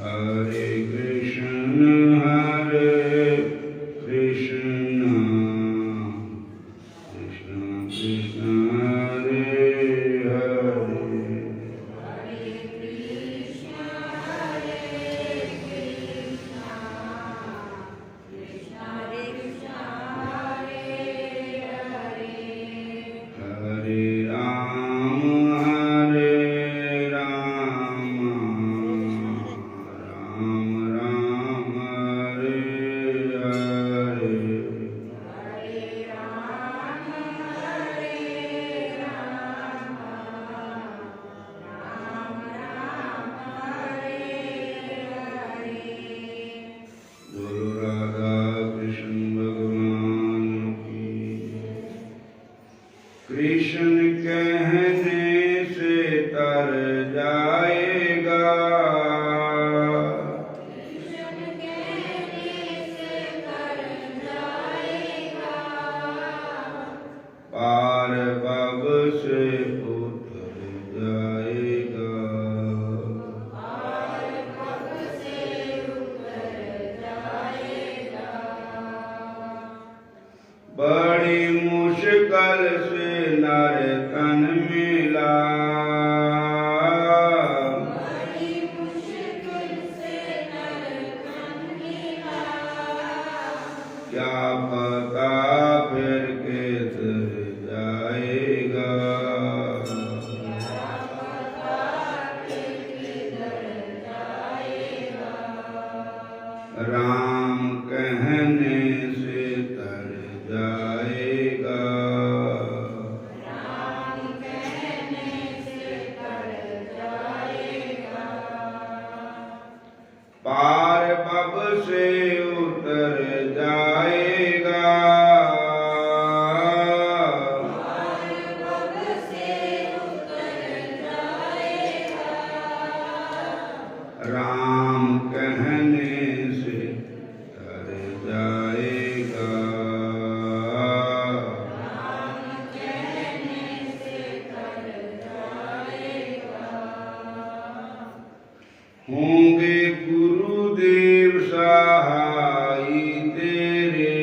हरे कृष्ण कृष्ण कृष्ण हरे हरे। हरे राम राम राम हरे हरे। बोलो राधा कृष्ण भगवान की। कृष्ण कहने से तर जाएगा, पार भव से उतर जाएगा। बड़ी मुश्किल से नर तन मिला, क्या पता फिर किधर जाएगा। राम कहने से तर जाएगा, पार भव से उतर जाएगा। राम कहने से तर जाएगा। होंगे गुरुदेव सहाय तेरे,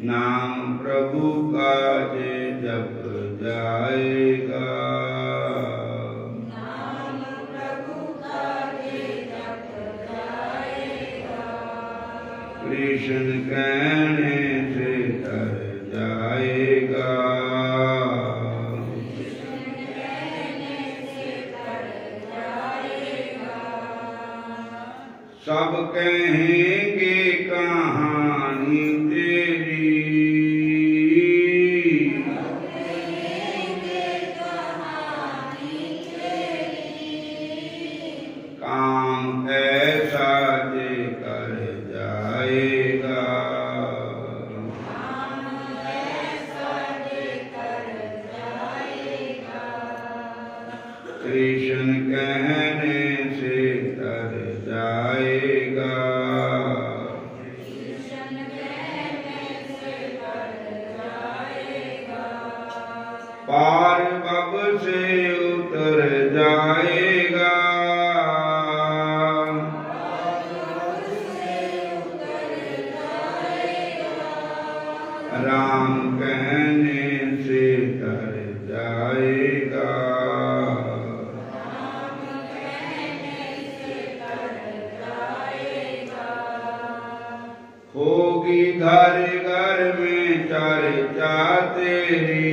नाम प्रभु का जे जप जाएगा। कृष्ण कहने से तर जाएगा। सब कहेंगे कहानी तेरी, काम ऐसा जे कर जाएगा। कृष्ण कहने से तर जाएगा। पार भव से उतर जाएगा। राम कहने से तर जाएगा। होगी घर घर में चर्चा तेरी,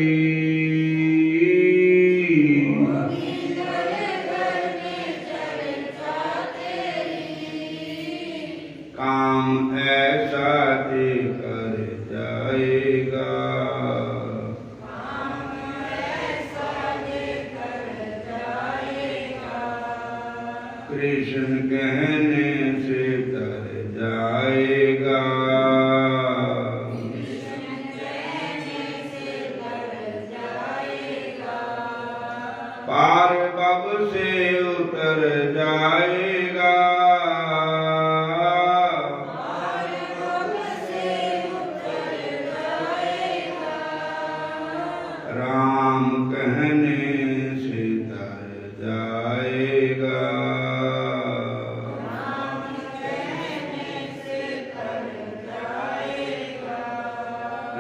काम ऐसा जे कर जाएगा। कृष्ण कहने से तर जाएगा।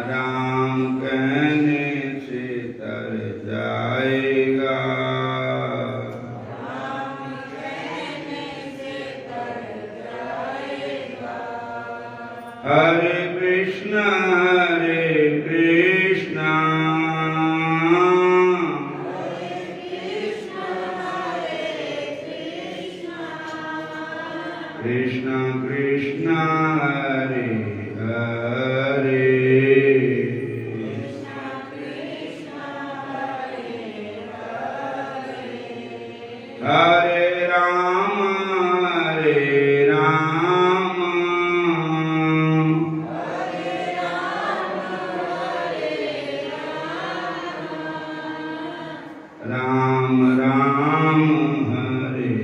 राम कहने से तर जाएगा। हरे कृष्णा कृष्णा कृष्णा हरे हरे हरे राम राम राम हरे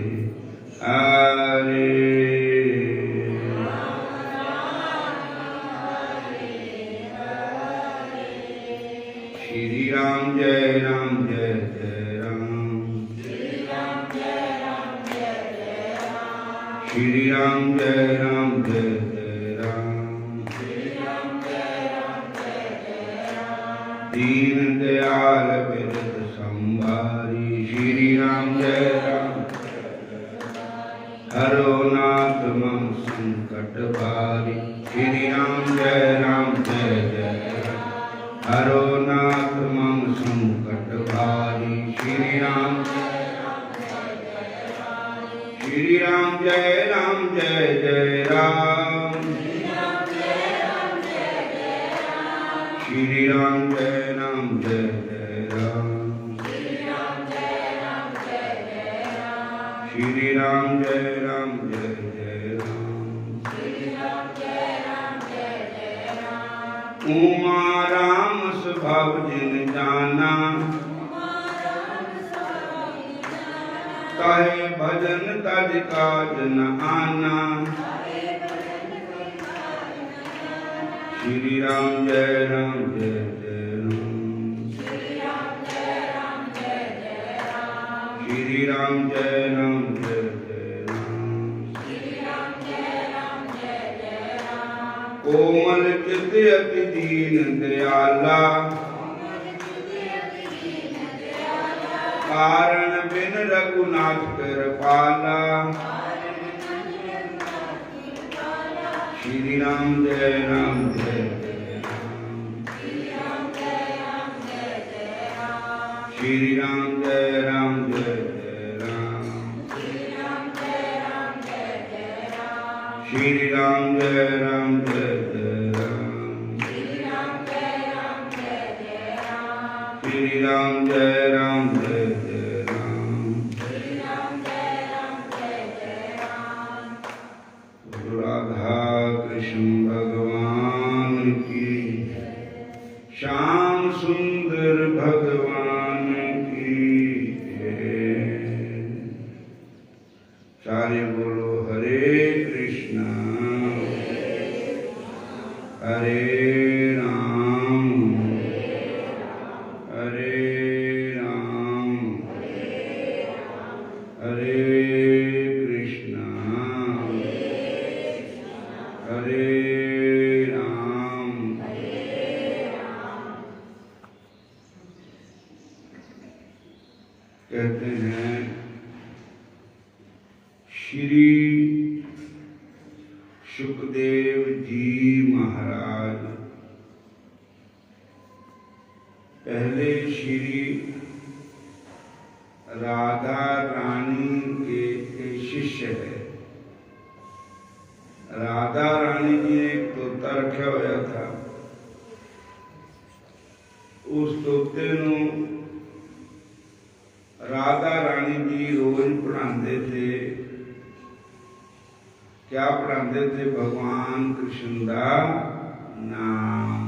हरे। श्री राम जय राम जय जय राम। श्री राम जय राम जय राम जय राम। दीन दयाल बिरद संभारी। श्री राम जय राम हरो नाथ मम संकट भारी। श्री राम जय राम जय राम हरो नाथ मम संकट भारी। श्री राम जय राम जय राम। श्री राम जय राम जय राम। श्री राम जय राम जय राम। उमा राम स्वभाव जिन जाना। कहे भजन तज काज न आना। श्री राम जय राम जय राम। श्री राम जय राम जय राम। कोमल चित अति दीन दयाला। कारण बिन रघुनाथ कृपाला। श्री राम जय राम जय राम। श्री राम जय राम जय राम। श्री राम जय राम जय राम। श्री राम जय राम जय राम। राधा कृष्ण भगवान की। श्याम सुंदर भगवान की। सारे बोलो हरे कृष्णा हरे राम हरे कृष्णा हरे राम। कहते हैं श्री सुखदेव जी महाराज पहले श्री राधा रानी के शिष्य है। राधा रानी जी ने एक तोता रखा हुआ था। उस तोते नू राधा रानी जी रोज पढ़ाते थे। क्या पढ़ाते थे? भगवान कृष्ण का नाम।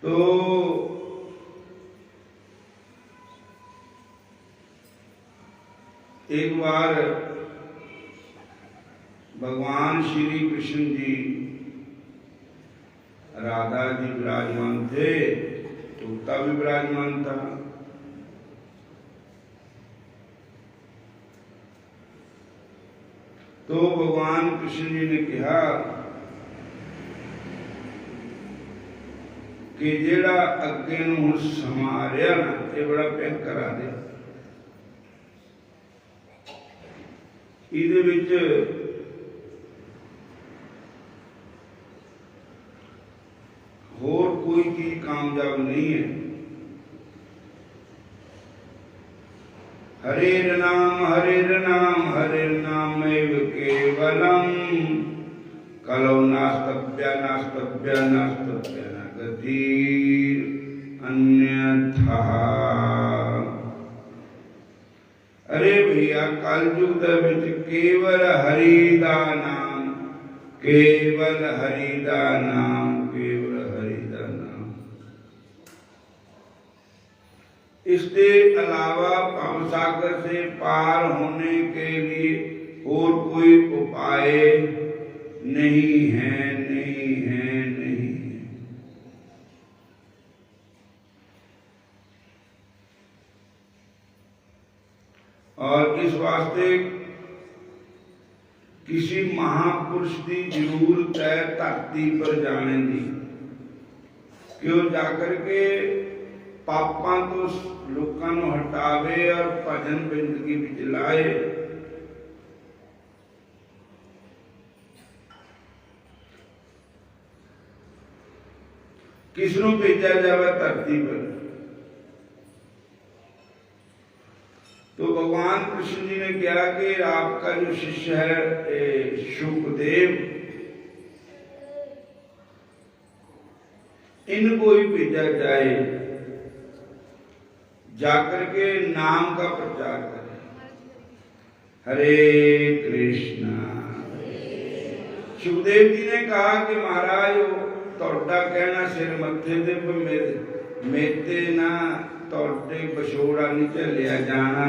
तो एक बार भगवान श्री कृष्ण जी राधा जी विराजमान थे, तोता भी विराजमान था। तो भगवान कृष्ण जी ने कहा कि जेड़ा अगे नूं हुण समा रिहा ना ये बड़ा भयंकर आ दे। इहदे विच होर कोई चीज कामयाब नहीं है। हरेर नाम हरेर नाम एव केवलम कलौ नास्तभ्य नास्तभ्य नास्तभ्य न गतिर अन्यथा। अरे भैया कलयुग दे विच केवल हरि दा नाम, केवल हरि दा नाम, केवल हरि दा नाम। इसके अलावा भव सागर से पार होने के लिए और कोई उपाय नहीं है, नहीं है, नहीं है। और इस वास्ते किसी महापुरुष की जरूरत है धरती पर जाने की, क्यों जाकर के पापां तो लोगों को हटावे और भजन जिंदगी विच लाए। किसनों भेजा जाए धरती पर? तो भगवान कृष्ण जी ने कहा कि आपका जो शिष्य है शुकदेव, इनको ही भेजा जाए, जाकर के नाम का प्रचार करें। हरे कृष्णा। सुखदेव जी ने कहा कि महाराज तोड़ा कहना सिर मत्थे दे मेते ना तोड़े बछोड़ा नहीं झलिया जाना,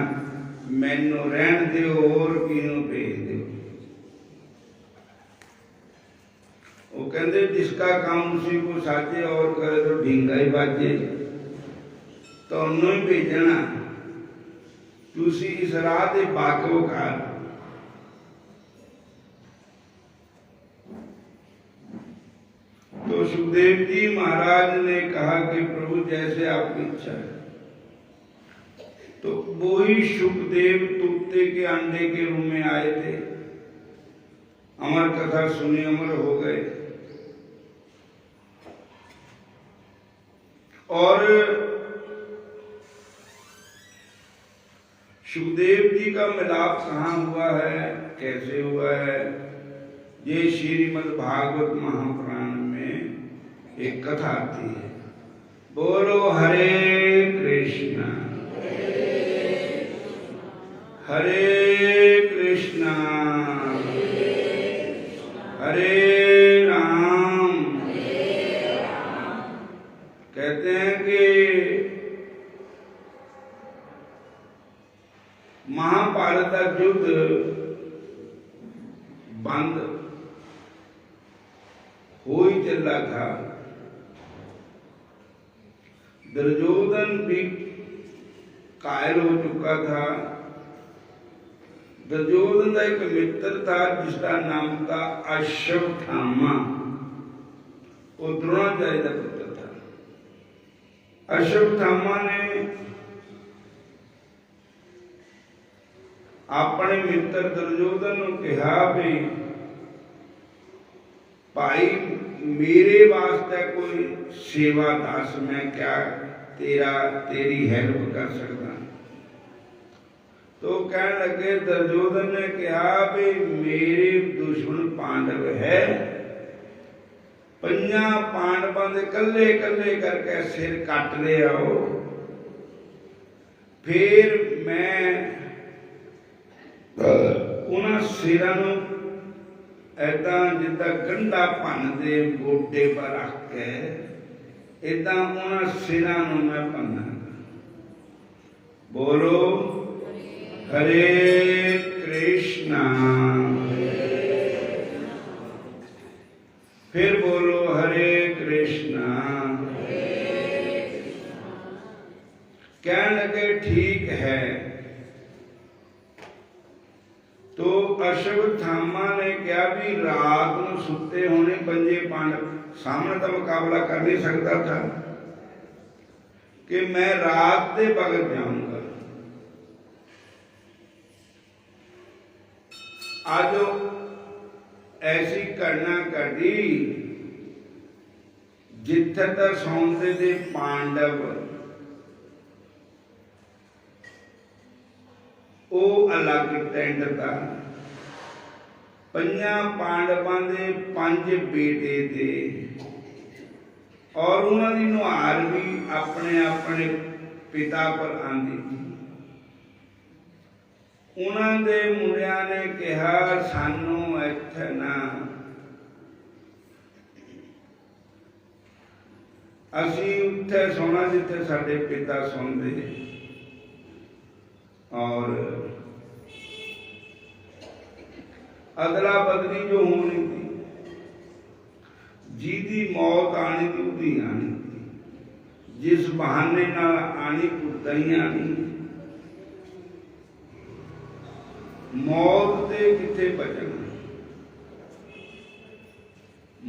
मैनू रहन दिओ और किनू भेज दिओ। वो कहते जिसका काम उसी को साजे और करे तो ढींगा ही बाजे। तो ही भेजना, तुसी इस राह दे बागोकार। तो सुखदेव जी महाराज ने कहा कि प्रभु जैसे आपकी इच्छा है। तो वो ही सुखदेव तोते के अंडे के रूप में आए थे, अमर कथा सुनी अमर हो गए। और सुखदेव जी का मिलाप कहाँ हुआ है, कैसे हुआ है? ये श्रीमद् भागवत महापुराण में एक कथा आती है। बोलो हरे कृष्णा हरे कृष्णा हरे राम। कहते हैं कि महाभारत का युद्ध बंद हो ही चला था। दुर्योधन भी कायल हो चुका था। दुर्योधन का एक मित्र था जिसका नाम था अश्वत्थामा, वो द्रोणाचार्य का पुत्र था। अश्वत्थामा ने अपने मित्र दुर्योधन को कहा भी भाई मेरे वास्ते कोई सेवा दास, मैं क्या तेरी हेल्प कर सकता। तो कहने लगे, दुर्योधन ने कहा भी मेरे दुश्मन पांडव है, 5 पांडवों के कल्ले कल्ले करके सिर कट ले आओ, फिर मैं उन्होंने सिरां नूं ऐदा जिद्दां गंढा भनदे गोडे पर रख के ऐदा उन्होंने सिरां नूं मैं भन्ना। बोलो हरे कृष्णा, फिर बोलो हरे कृष्णा। कहने लगे ठीक है। तो अश्वत्थामा ने क्या भी रात को सुते बचे होने पंजे पांडव, सामने तो मुकाबला कर नहीं सकता था कि मैं रात दे भगत जाऊंगा। आज ऐसी घटना घटी जिथे तक सौंदे दे पांडव वो अलग टेंट था। पंजा पांडवां दे 5 बेटे थे और उन्होंने नुहार भी अपने अपने पिता पर आंदी थी। उन्होंने मुंडिया ने कहा सानू इत्थे ना, असी उत्थे सोना जिथे साडे पिता सौंदे। और अदला बदली जो होनी थी, जिहदी मौत आनी थी उहदी आनी थी, जिस बहाने नाल आनी उदां ही आनी। मौत ते किथे बचना।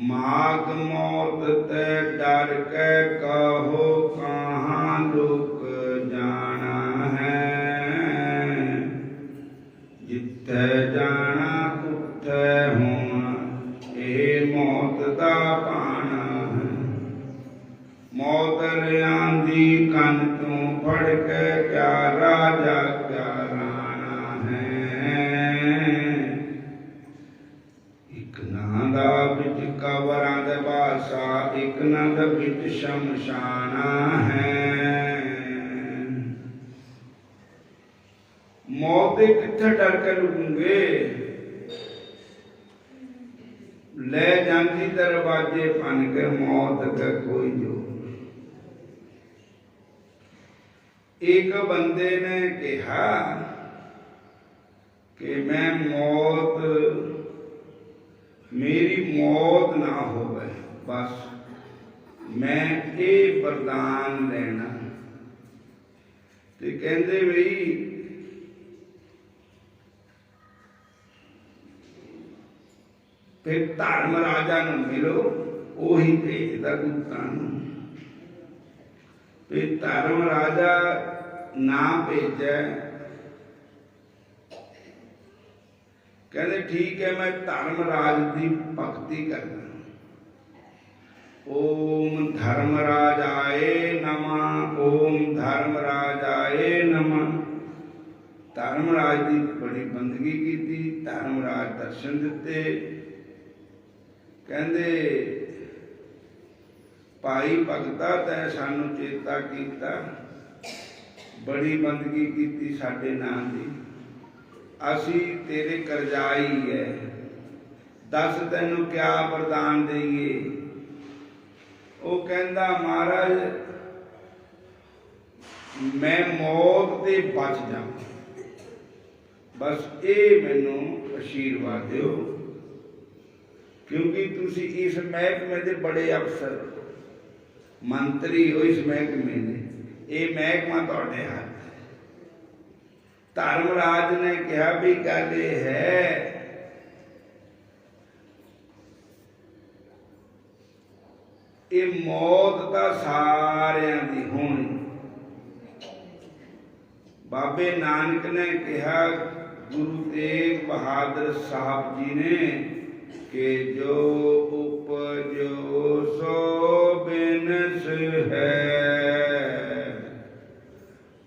माग मौत ते डर के कहो कहाँ लुक जाना है, जिथे जाना उथे होना, ये मौत दा पाना है। मौत लियांदी कन तू फड़ के क्या राजा क्या राणा है। एक नादा बिच कबरां दे बादशाह, एक नाद बिच शमशाना है। मौत दे किथे डर के लुकूंगे, ले जाती दरवाजे पन के मौत का कोई जो। एक बंदे ने कहा कि मैं मौत, मेरी मौत ना होवे, बस मैं ये वरदान लेना। ते कहंदे बई फिर धर्म राजा नूं मिलो, ओही भेजदा दूतां नूं। फिर धर्म राजा ना भेजे, कहते ठीक है मैं धर्मराज की भक्ति करना। ओम धर्मराजाए नमः, ओम धर्मराजाए नमः। धर्मराज की बड़ी बंदगी की थी। धर्मराज दर्शन दिते, कहते भाई भगता तैं सानू चेता कीता, बड़ी बंदगी की साडे नाम की, असी तेरे करजाई है, दस तैनू क्या वरदान दईए। वो कहंदा महाराज मैं मौत ते बच जावां, बस ये मैनू आशीर्वाद दिओ, क्योंकि तुसी इस महकमे दे बड़े अफसर मंत्री हो, इस महकमे दे, ये महकमा तुहाडे हाथ। धर्मराज ने कहा भी गल है ये मौत तो सारियां दी होनी। बाबे नानक ने कहा, गुरु तेग बहादुर साहब जी ने, कि जो उपजो सो बिनस है,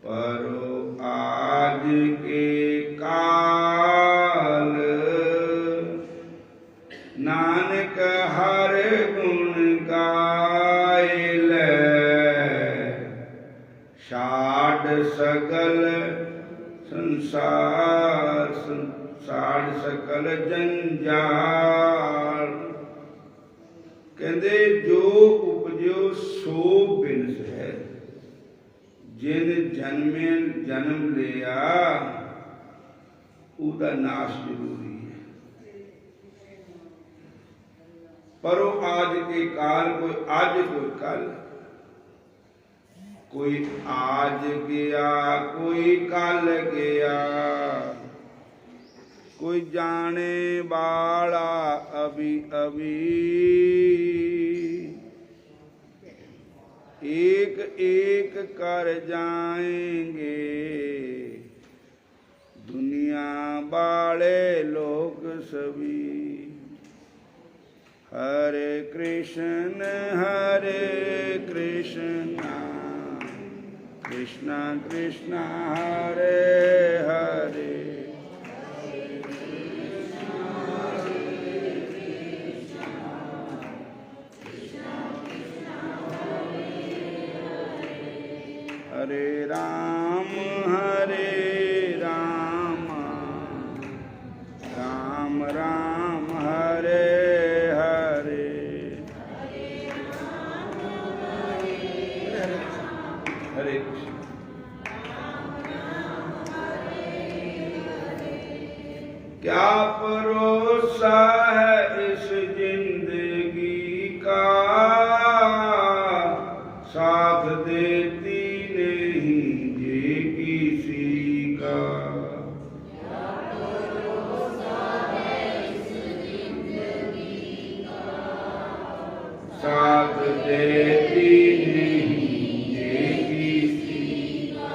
परो आज के काल, नानक हर गुण गाए, साढ़ सगल संसार, साढ़ सकल जंजाल। कहते जो उपजो सो बिनस है, जिन जन्मे जन्म लिया उसका नाश जरूरी है। पर वो आज के काल, कोई आज कोई कल, कोई आज गया कोई कल गया, कोई जाने वाला अभी अभी, एक एक कर जाएंगे दुनिया वाले लोग सभी। हरे कृष्ण कृष्ण कृष्ण हरे हरे, हरे राम राम राम हरे हरे, हरे कृष्ण। क्या भरोसा है इस जिंदगी का, साथ देती नहीं ये किसी का। क्या भरोसा है इस जिंदगी का, साथ देती नहीं ये किसी का। क्या भरोसा है इस जिंदगी का, साथ देती नहीं ये किसी का।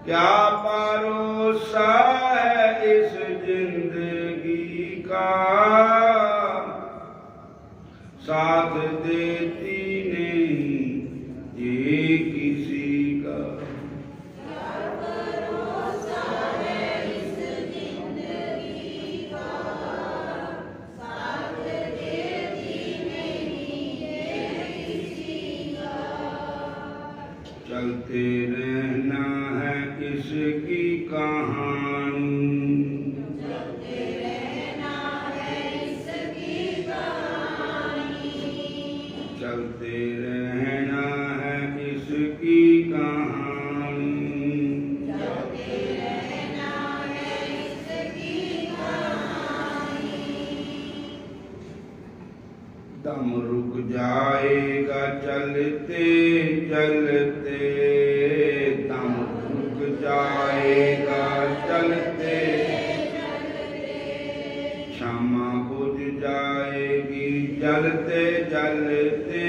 क्या भरोसा है इस जिंदगी का, साथ देती नहीं ये किसी का। चलते रहना है इसकी कहानी, चलते रहना है इसकी कहानी, चलते रहना है इसकी कहानी, चलते रहना है इसकी कहानी। दम रुक जाएगा चलते चलते, दम रुक जाएगा चलते चलते, क्षमा बुझ जाएगी जलते जलते,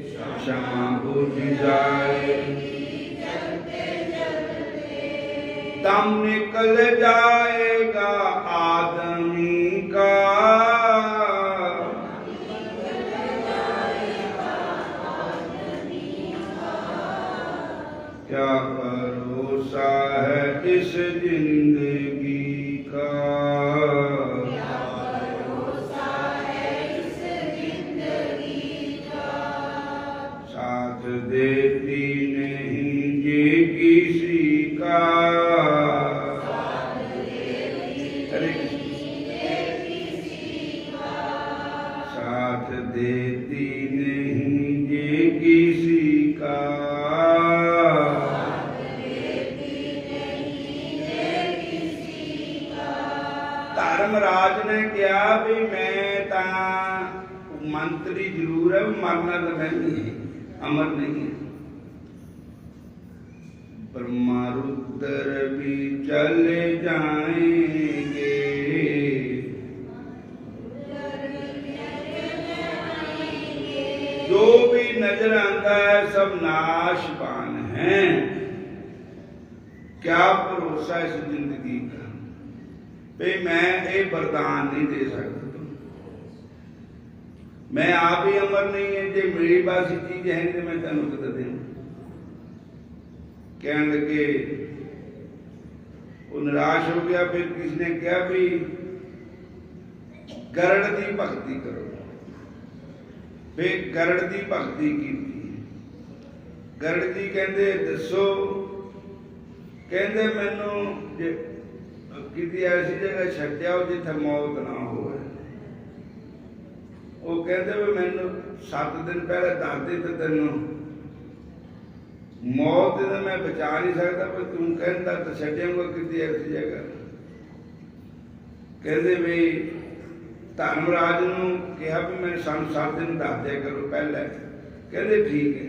क्षमा बुझ जाएगी जलते जलते। दम निकल जाएगा आदमी का, क्या भरोसा है इस जिंदगी का, क्या भरोसा है इस जिंदगी का। साथ देती नहीं ये किसी का, साथ देती नहीं ये किसी का। साथ देती नहीं ये किसी का। धर्मराज ने कहा भी मैं तो मंत्री जरूर है, मरना तो नहीं है, अमर नहीं है। ब्रह्मा रुद्र भी चले जाएंगे, जो भी नजर आता है सब नाशवान हैं। क्या भरोसा इस जिंदगी का, भाई मैं ये वरदान नहीं दे सकता, मैं आप ही अमर नहीं है, जो मेरी पास चीज है तो मैं तेन कितना दूं। कह लगे वो निराश हो गया। फिर किसी ने कहा भी गरुड़ की भक्ति करो। फिर गरुड़ की भक्ति की। गरुड़ जी कहते दसो, कहते मैनू किसी ऐसी जगह छड्या जिथे मौत ना हो। वो कहते भी मैनू 7 दिन पहले दस दी तो तेन मौत तो मैं बचा नहीं सकता, पर तू कहता तो छड्यागा किसी ऐसी जगह। कहते भी धर्मराज नूं कहा भी मैं सानू 7 दिन दस दिया करो पहले। कहते ठीक है।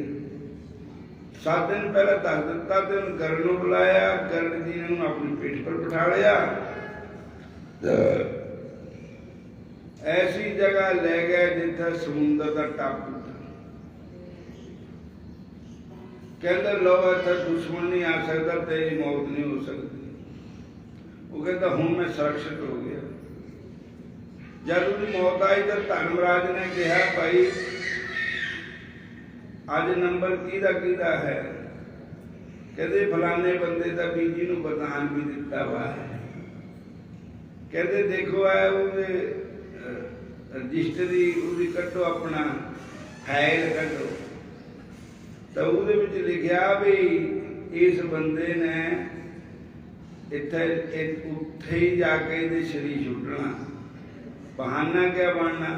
7 दिन पहले दस दिता तो गरुड़ नूं बुलाया। गरुड़ जी ने अपनी पीठ पर बिठा लिया ऐसी जगह ले गए जिथे समुद्र का टापू कहते लो इतना दुश्मन नहीं आ सकता, तेरी मौत नहीं हो सकती। वो कहता हूं मैं सुरक्षित हो गया। जब उसकी मौत आई तो धर्मराज ने कहा भाई अज नंबर किहदा है? कहते फलाने बंदे का बीजी नूं बरदान भी दिता हुआ है। कहते देखो है रजिस्टरी उसकी कटो, अपना फाइल कटो, तो उसदे विच लिखिया भी इस बंदे ने इत्थे उत्थे ही जाके इहदे शरीर छुटना। बहाना क्या बनना?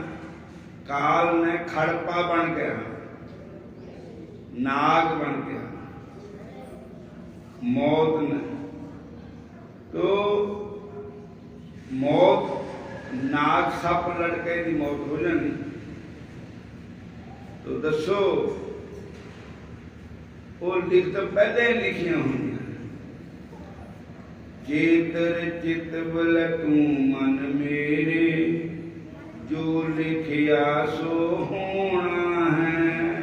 काल ने खड़पा बन गया, नाग बन गया, मौत ने तो मौत नाग सप लड़के की मौत हो जानी। तो दसो वो लिखत पहले लिखिया हुई चेतर चित बल तू मन मेरे, जो लिखिया सो होना है।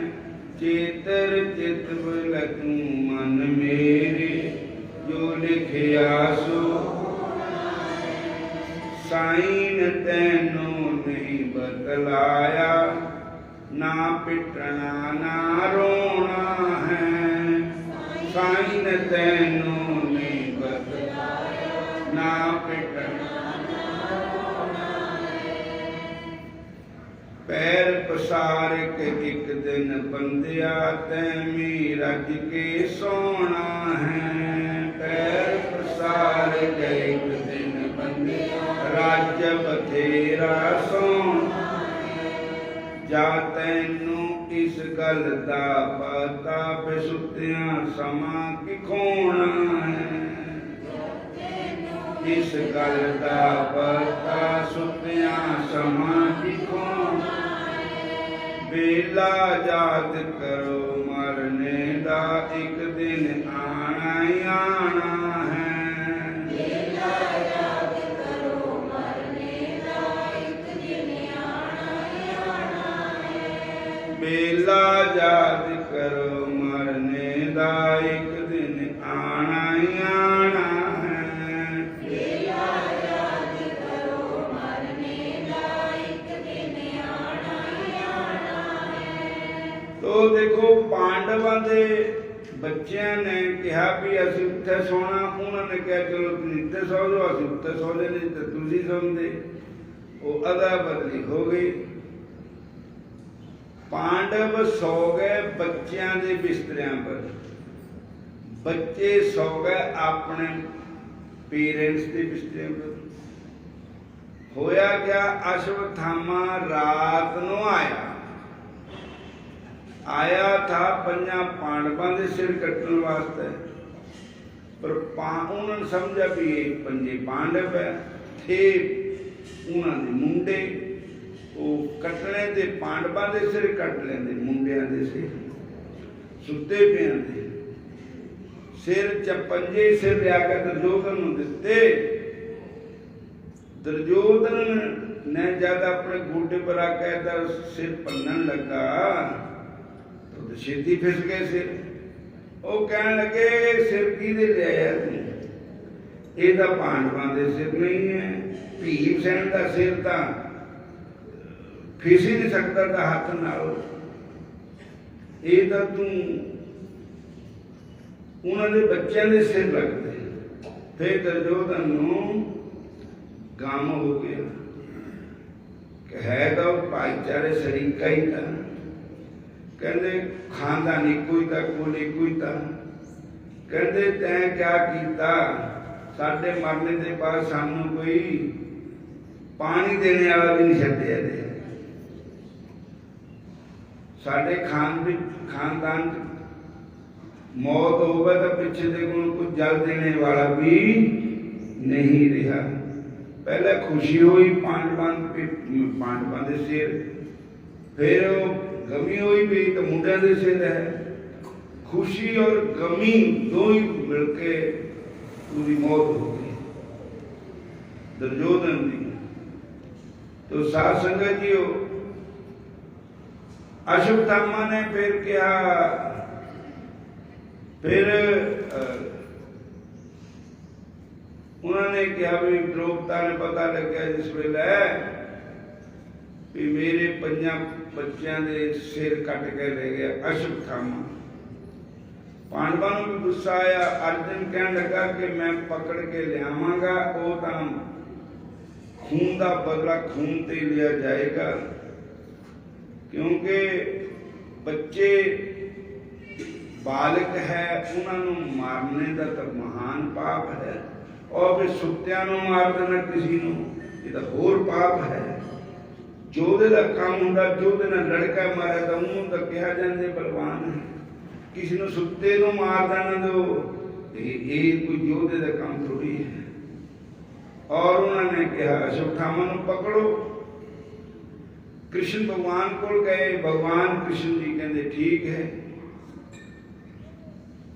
चेतर चित बल तू मन मेरे, जो लिखिया सो साईं तैनो नहीं बतलाया, ना पिटना ना रोना है। साईं तैनो नहीं बतलाया, ना पिटना ना रोना है। पैर पसार के एक दिन बंदिया, तैमी रज के सोना है। पैर पसार के एक दिन बंदिया, राज्य बथेरा सोना है। जा तैनू इस गल दा पता, बेसुतियां समा की खोना है। इस गल दा पता, सुतियां समा की खोना है। बेला याद करो मरने दा, एक दिन आना ही आना है। बेला याद करो मरने दा, एक दिन आना ही आना है। बेला याद करो मरने दा, एक दिन आना ही आना है। तो देखो पांडवां दे बच्चियां ने कहा भी असीं उत्थे सोना, उन्होंने कहा चलो तुसीं इत्थे सो जाओ, असीं उत्थे सो जाने ते तुसीं सोंदे। वो अदा बदली हो गई। पांडव सो गए बच्चों के बिस्तरियां पर, बच्चे सो गए अपने पेरेंट्स के बिस्तरियां पर। होया क्या? अश्वत्थामा रात को आया था पंजा पांडवों के सिर कट्टन वास्ते, पर उन्होंने समझा भी ये पंजे पांडव है थे, उन्होंने मुंडे वो कटने दे, पांडवां दे सिर कट लेंदे, मुंडियां दे सिर सुते पियां दे सिर पंजे सिर लिया के दुर्योधन नूं दिते। दुर्योधन ने जब अपने गोडे पर आकर सिर भन्नन लगा तो छेती फिस गए सिर। वो कहने लगे सिर की दे ले आया तू? ये तो पांडवां दे सिर नहीं है, भीमसेन का सिर तो फिस ही नहीं सकता था हाथ नाल। ये तो तू उन्होंने बच्चों के सिर लगते। फिर दुर्योधन नूं गम हो गया कि है तो भाईचारे शरीका ही था, कहते खानदान एको ही था, कुल एको ही था। कहते तैं क्या किया? साडे मरने के बाद सानू कोई पानी देने वाला भी नहीं छड्डिया दे। साडे खानदान मौत होवे तो पिछे देखो कुछ जल देने वाला भी नहीं रहा। पहले खुशी हुई पांडवां दे सिर, फिर गमी हुई भी तो मुंडिया दे सिर है। खुशी और गमी दो ही मिलके पूरी मौत हो गई। दुर्योधन दी। तो साध संगत जी अश्वत्थामा ने फिर कहा, फिर उन्होंने कहा भी द्रौपदा ने पता लग गया जिस वेले भी मेरे 5 बच्चों के सिर कट के ले गया अश्वत्थामा। पांडवों को भी गुस्सा आया। अर्जुन कहने लगा कि मैं पकड़ के लियावांगा, वो तो खून का बदला खून ते लिया जाएगा, क्योंकि बच्चे बालक है, उन्होंने मारने का तो महान पाप है, और फिर सुत्तियां मार देना किसी को, ये तो होर पाप है। जोधे का काम होंदा, जोधे ने लड़का मारा तो उन्होंने तो कहा जाते बलवान है, किसी ने सुत्ते को मार देना तो ये कोई जोधे का काम थोड़ी है। और उन्होंने कहा अश्वत्थामा को पकड़ो। कृष्ण भगवान को गए, भगवान कृष्ण जी कहते ठीक है।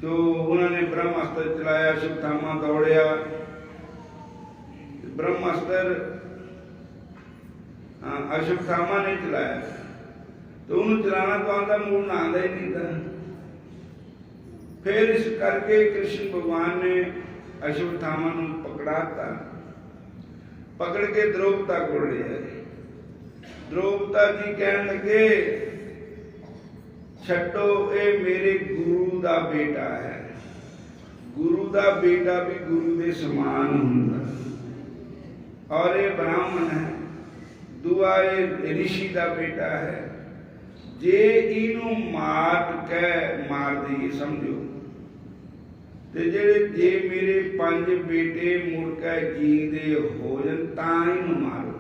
तो उन्होंने ब्रह्मास्त्र चलाया, अश्वत्थामा दौड़िया। ब्रह्मास्त्र अश्वत्थामा ने चलाया, तो उन्होंने चलाना तो आता, मूल ना आता ही नहीं था। फिर इस करके कृष्ण भगवान ने अश्वत्थामा को पकड़ाता, पकड़ के द्रौपदा को ले आए। द्रौपदा जी कहने लगे छड्डो, ये मेरे गुरु का बेटा है, गुरु का बेटा भी गुरु के समान होंदा, और ये ब्राह्मण है, दुआ ये ऋषि का बेटा है, जे इनू मार के मार दिए समझो, ते जे मेरे 5 बेटे मुड़ के जींदे हो जान तां इनू मारो।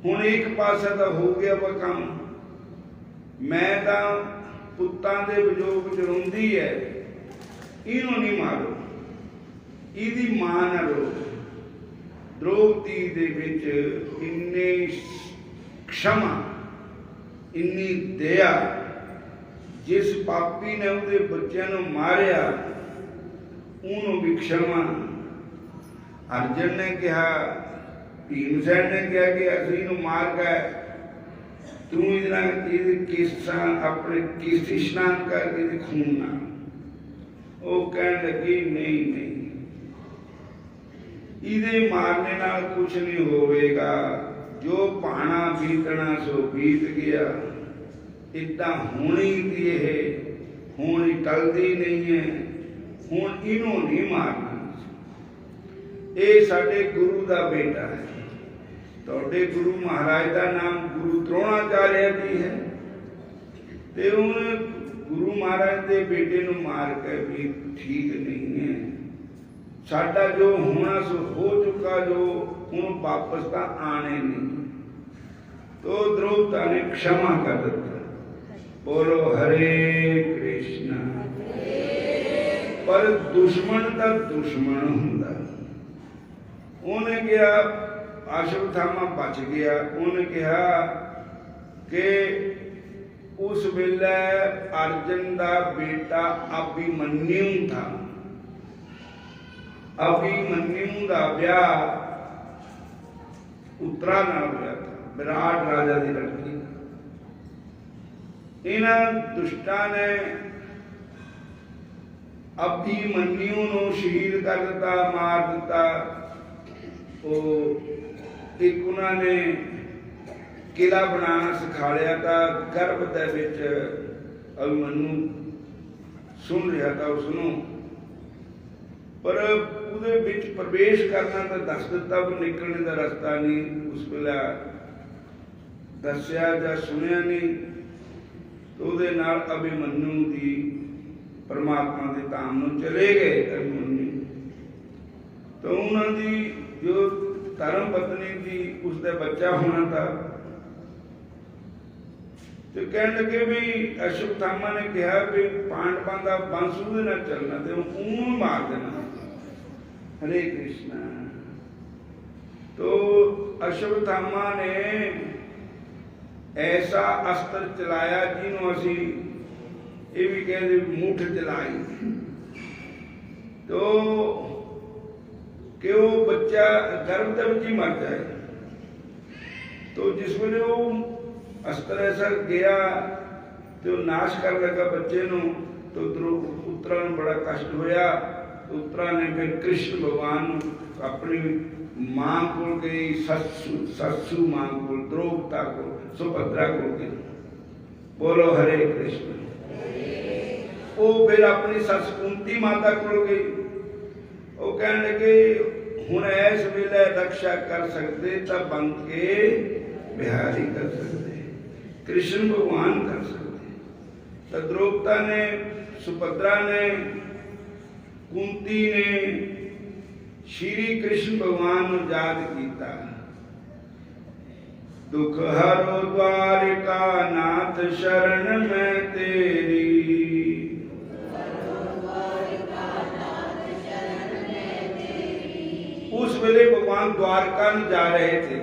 हुण एक पासा तो हो गया वा काम, मैं तो पुत्तां दे विजोग च रोंदी है, इनू नहीं मारो, इहदी मां ना रो। द्रौपदी दे विच इन्नी क्षमा, इन्नी दया, जिस पापी ने उहदे बच्चों को मारिया उन्होंने भी क्षमा। अर्जुन ने कहा, भीमसेन ने कहा कि असी नूं मार गए, तू अपने किस्ती स्नान करके खून ना। वो कहने लगी नहीं नहीं, इहदे मारने नाल कुछ नहीं होवेगा, जो पाना बीतना सो बीत गया, इदा होनी थी, होनी टलदी नहीं है, हुण इनू नहीं मारना। ये साडे गुरु का बेटा है, तुहाडे गुरु महाराज का नाम गुरु द्रोणाचार्य जी है, ते उन्हें गुरु महाराज के बेटे को मार के भी ठीक नहीं है। साडा जो होना सो हो चुका, जो हूँ वापस का आने नहीं। तो द्रौपदा ने क्षमा कर दिता। बोलो हरे कृष्ण। पर दुश्मन का दुश्मन हुंदा। उन्हें कहा, अश्वत्थामा बच गया। उन्हें कहा कि उस वेले अर्जुन का बेटा अभिमन्यु था। अभिमन्यु का ब्याह उत्तरा नाल होया था, विराट राजा की लड़की। इन्हां दुष्टां ने अभिमन्यु नूं शहीद कर दिता, मार दिता। एक उन्होंने किला बनाना सिखाया था, गर्भ दे विच अभिमन्यु सुन रहा था उसनों, पर उहदे विच प्रवेश करना तो दस दिता, पर निकलने का रास्ता नहीं उस वेले दस्या या सुनिया नहीं। तो उहदे नाल अभिमन्यु की परमात्मा के धाम नूं चले गए अभिमन्यु। तो उन्होंने जो धर्म पत्नी थी उसका बच्चा होना था। तो कहने लगे भी अश्वत्थामा ने कहा भी पांडवों का वंश उहदे नाल चलना, तो उन्होंने मार देना। हरे कृष्णा। तो अश्वत्थामा ने ऐसा अस्त्र चलाया जिन्हों असी ये भी कहते मुठ चलाई। तो कि वो बच्चा गर्भ के विच ही मर जाए। तो जिस वे वो अस्तर गया तो नाश कर लगा बच्चे नूं, तो उत्तरा नूं बड़ा कष्ट होया। तो उत्तरा ने फिर कृष्ण भगवान अपनी मां को गई, ससु मां को, द्रौपदा को, सुभद्रा को गई। बोलो हरे कृष्ण। वो फिर अपनी सस कुंती माता को गई। वो कहने लगे हुण इस वेले रक्षा कर सकते तो बंके बिहारी कर सकते, कृष्ण भगवान कर सकते। तो द्रौपदा ने, सुभद्रा ने, कुंती ने श्री कृष्ण भगवान को याद किया। दुख हरो द्वारिका नाथ शरण में तेरी, उस वेले भगवान द्वारका में जा रहे थे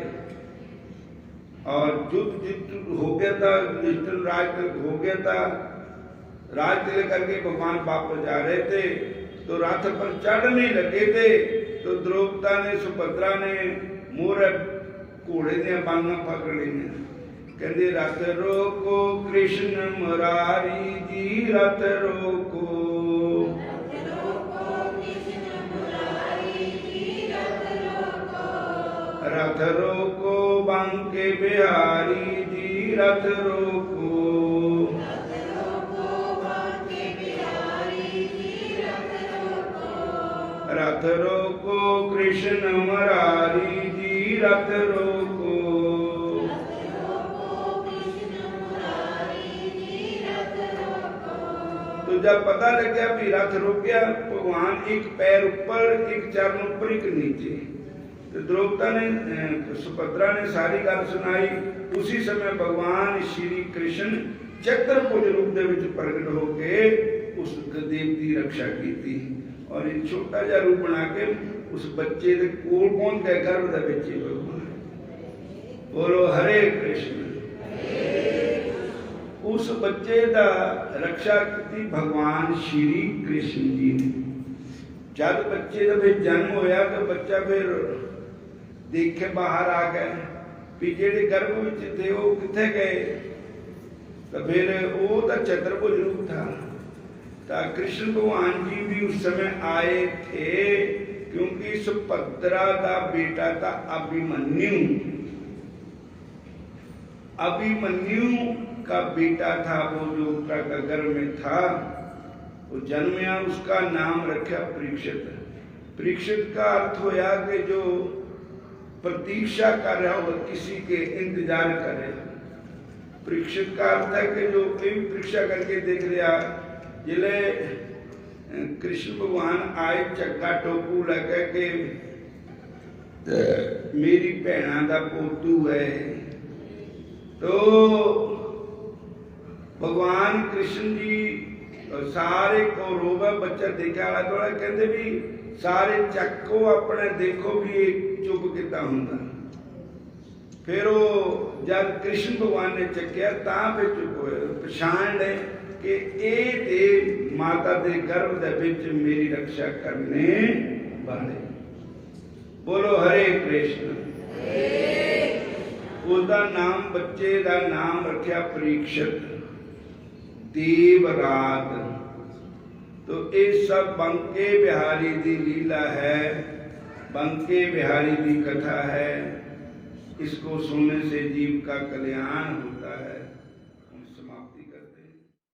और युद्ध हो गया था, युधिष्ठिर राज हो गया था। राज तिलक करके भगवान वापस जा रहे थे, तो रथ पर चढ़ने लगे थे। तो द्रौपदा ने, सुभद्रा ने मोर घोड़े दियां बांगां पकड़ लियां, कहंदे रथ रोको कृष्ण मुरारी जी, रथ रोको, रथ रोको बांके बिहारी जी, रथ रोको, रथ रोको कृष्ण मुरारी जी, रथ रोको। तो जब पता लग गया भी रथ रुक गया, भगवान एक पैर ऊपर, एक चरण ऊपर, एक नीचे। तो द्रौपदा ने, सुभद्रा ने सारी गल सुनाई। उसी समय भगवान श्री कृष्ण चतुर्भुज रूप दे विच प्रगट होके उस देव की रक्षा की और एक छोटा जा रूप बना के उस बच्चे के कोल पहुंच गए, गर्भ दे विच भगवान। बोलो हरे कृष्ण। उस बच्चे का रक्षा की भगवान श्री कृष्ण जी ने। जब बच्चे का फिर जन्म होया तो बच्चा फिर देखे बाहर आ गए भी जेडे गर्भ विच थे वो किथे गए। तो फिर वो तो चतुर्भुज रूप था। तो कृष्ण भगवान जी भी उस समय आए थे, क्योंकि सुभद्रा का बेटा था अभिमन्यु। अभिमन्यु का बेटा था वो जो उत्तरा का गर्भ में था, वो जन्मया, उसका नाम रखा परीक्षित। परीक्षित का अर्थ होया कि जो प्रतीक्षा कर रहा हो, किसी के इंतजार कर रहा। परीक्षित का अर्थ है कि जो परीक्षा करके देख रहा। जिले कृष्ण भगवान आए चक्का टोकू लगा के मेरी भैणा का पोतू है, तो भगवान कृष्ण जी सारे कौरव बच्चा देखा आला दुआला, कहते भी सारे चक्को अपने देखो भी चुप किता हुंदा। फिर वो जब कृष्ण भगवान ने चक्या तां फिर चुप होए, पछाण ले कि ये माता दे गर्भ दे विच मेरी रक्षा करने वाले। बोलो हरे कृष्ण। उसका नाम, बच्चे का नाम रखा परीक्षित, देवरात। तो ये सब बंके बिहारी की लीला है, बंके बिहारी की कथा है। इसको सुनने से जीव का कल्याण होता है। हम समाप्ति करते हैं।